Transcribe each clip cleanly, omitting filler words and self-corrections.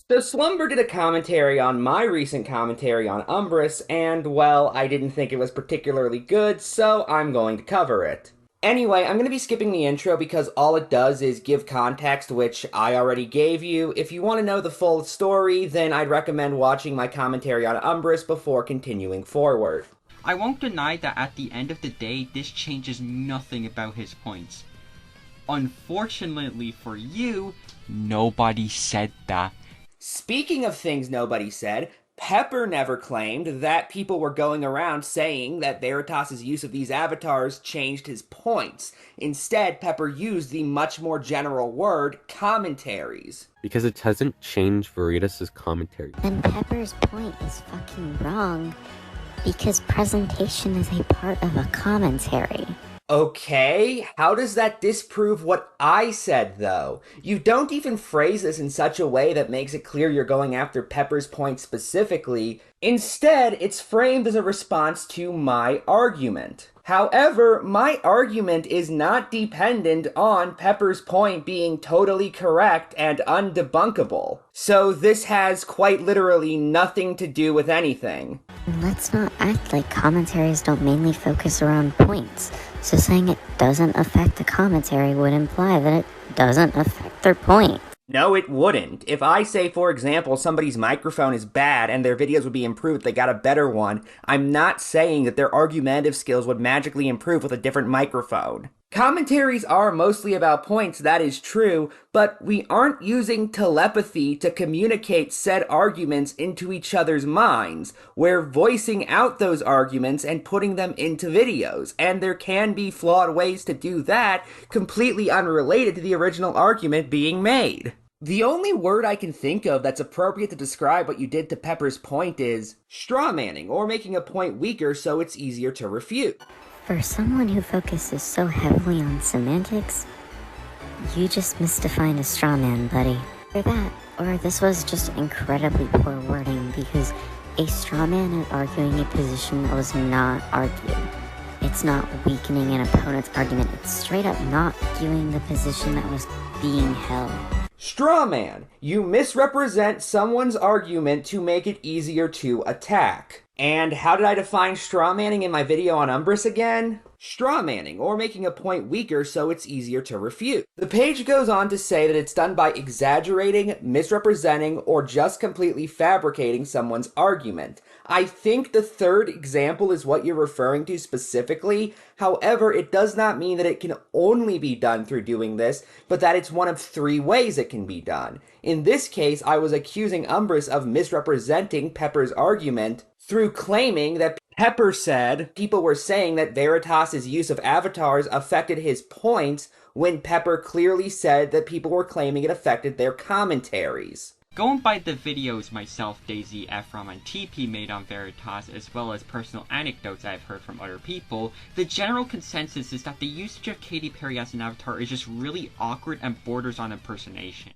So Slumber did a commentary on my recent commentary on Umbrus, and well, I didn't think it was particularly good, so I'm going to cover it. Anyway, I'm going to be skipping the intro because all it does is give context, which I already gave you. If you want to know the full story, then I'd recommend watching my commentary on Umbrus before continuing forward. I won't deny that at the end of the day, this changes nothing about his points. Unfortunately for you, nobody said that. Speaking of things nobody said, Pepper never claimed that people were going around saying that Veritas' use of these avatars changed his points. Instead, Pepper used the much more general word, commentaries. Because it doesn't change Veritas' commentary. Then Pepper's point is fucking wrong, because presentation is a part of a commentary. Okay, how does that disprove what I said, though? You don't even phrase this in such a way that makes it clear you're going after Pepper's point specifically. Instead, it's framed as a response to my argument. However, my argument is not dependent on Pepper's point being totally correct and undebunkable. So this has quite literally nothing to do with anything. Let's not act like commentaries don't mainly focus around points. So saying it doesn't affect the commentary would imply that it doesn't affect their point. No, it wouldn't. If I say, for example, somebody's microphone is bad and their videos would be improved if they got a better one, I'm not saying that their argumentative skills would magically improve with a different microphone. Commentaries are mostly about points, that is true, but we aren't using telepathy to communicate said arguments into each other's minds. We're voicing out those arguments and putting them into videos, and there can be flawed ways to do that, completely unrelated to the original argument being made. The only word I can think of that's appropriate to describe what you did to Pepper's point is strawmanning, or making a point weaker so it's easier to refute. For someone who focuses so heavily on semantics, you just misdefined a straw man, buddy. Or that, or this was just incredibly poor wording, because a straw man is arguing a position that was not argued. It's not weakening an opponent's argument, it's straight up not arguing the position that was being held. Strawman. You misrepresent someone's argument to make it easier to attack. And how did I define strawmanning in my video on Umbrus again? Strawmanning, or making a point weaker so it's easier to refute. The page goes on to say that it's done by exaggerating, misrepresenting, or just completely fabricating someone's argument. I think the third example is what you're referring to specifically. However, it does not mean that it can only be done through doing this, but that it's one of 3 ways it can be done. In this case, I was accusing Umbrus of misrepresenting Pepper's argument through claiming that Pepper said people were saying that Veritas' use of avatars affected his points when Pepper clearly said that people were claiming it affected their commentaries. Going by the videos myself, Daisy, Ephraim, and TP made on Veritas, as well as personal anecdotes I've heard from other people, the general consensus is that the usage of Katy Perry as an avatar is just really awkward and borders on impersonation.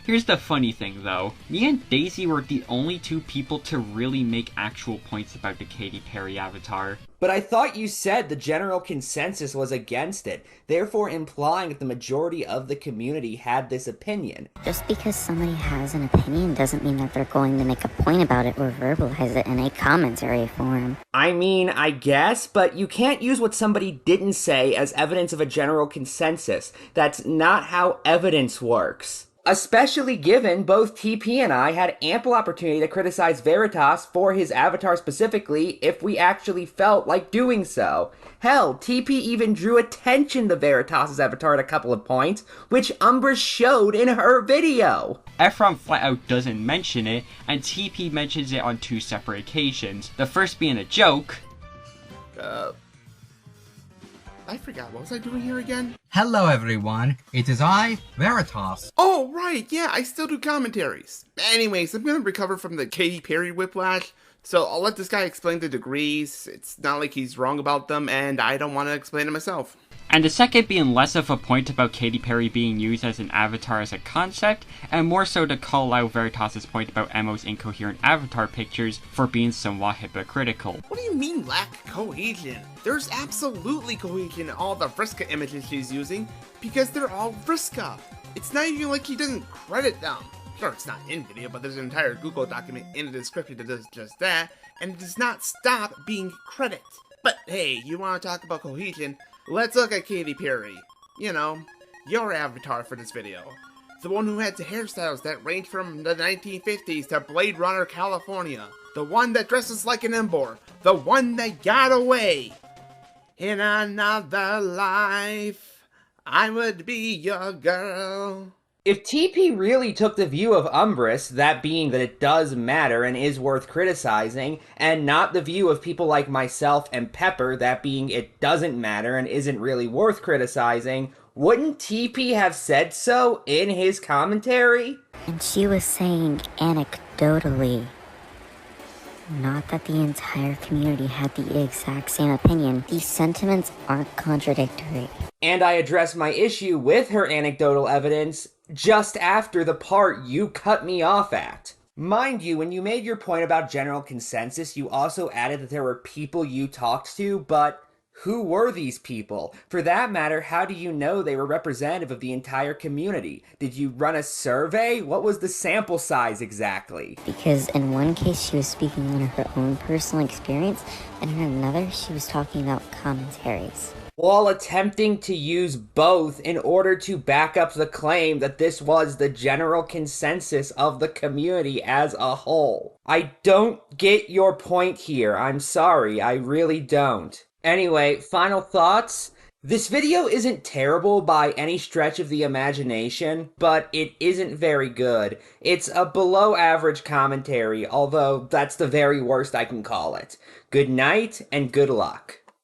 Here's the funny thing though, me and Daisy were the only 2 people to really make actual points about the Katy Perry avatar. But I thought you said the general consensus was against it, therefore implying that the majority of the community had this opinion. Just because somebody has an opinion doesn't mean that they're going to make a point about it or verbalize it in a commentary form. I mean, I guess, but you can't use what somebody didn't say as evidence of a general consensus. That's not how evidence works. Especially given both TP and I had ample opportunity to criticize Veritas for his avatar specifically if we actually felt like doing so. Hell, TP even drew attention to Veritas' avatar at a couple of points, which Umbrus showed in her video. Ephraim flat out doesn't mention it, and TP mentions it on 2 separate occasions. The first being a joke. I forgot, what was I doing here again? Hello everyone, it is I, Veritas. Oh, right, yeah, I still do commentaries. Anyways, I'm gonna recover from the Katy Perry whiplash, so I'll let this guy explain the degrees. It's not like he's wrong about them, and I don't want to explain it myself. And the second being less of a point about Katy Perry being used as an avatar as a concept, and more so to call out Veritas' point about Emo's incoherent avatar pictures for being somewhat hypocritical. What do you mean lack cohesion? There's absolutely cohesion in all the Vriska images she's using, because they're all Vriska. It's not even like he doesn't credit them. Sure, it's not in video, but there's an entire Google document in the description that does just that, and it does not stop being credit. But hey, you want to talk about cohesion? Let's look at Katy Perry. You know, your avatar for this video. The one who had the hairstyles that range from the 1950s to Blade Runner California. The one that dresses like an Embor. The one that got away. In another life, I would be your girl. If TP really took the view of Umbrus, that being that it does matter and is worth criticizing, and not the view of people like myself and Pepper, that being it doesn't matter and isn't really worth criticizing, wouldn't TP have said so in his commentary? And she was saying anecdotally. Not that the entire community had the exact same opinion. These sentiments aren't contradictory. And I address my issue with her anecdotal evidence just after the part you cut me off at. Mind you, when you made your point about general consensus, you also added that there were people you talked to, but who were these people? For that matter, how do you know they were representative of the entire community? Did you run a survey? What was the sample size exactly? Because in one case she was speaking on her own personal experience, and in another she was talking about commentaries. While attempting to use both in order to back up the claim that this was the general consensus of the community as a whole. I don't get your point here. I'm sorry, I really don't. Anyway, final thoughts. This video isn't terrible by any stretch of the imagination, but it isn't very good. It's a below average commentary, although that's the very worst I can call it. Good night and good luck.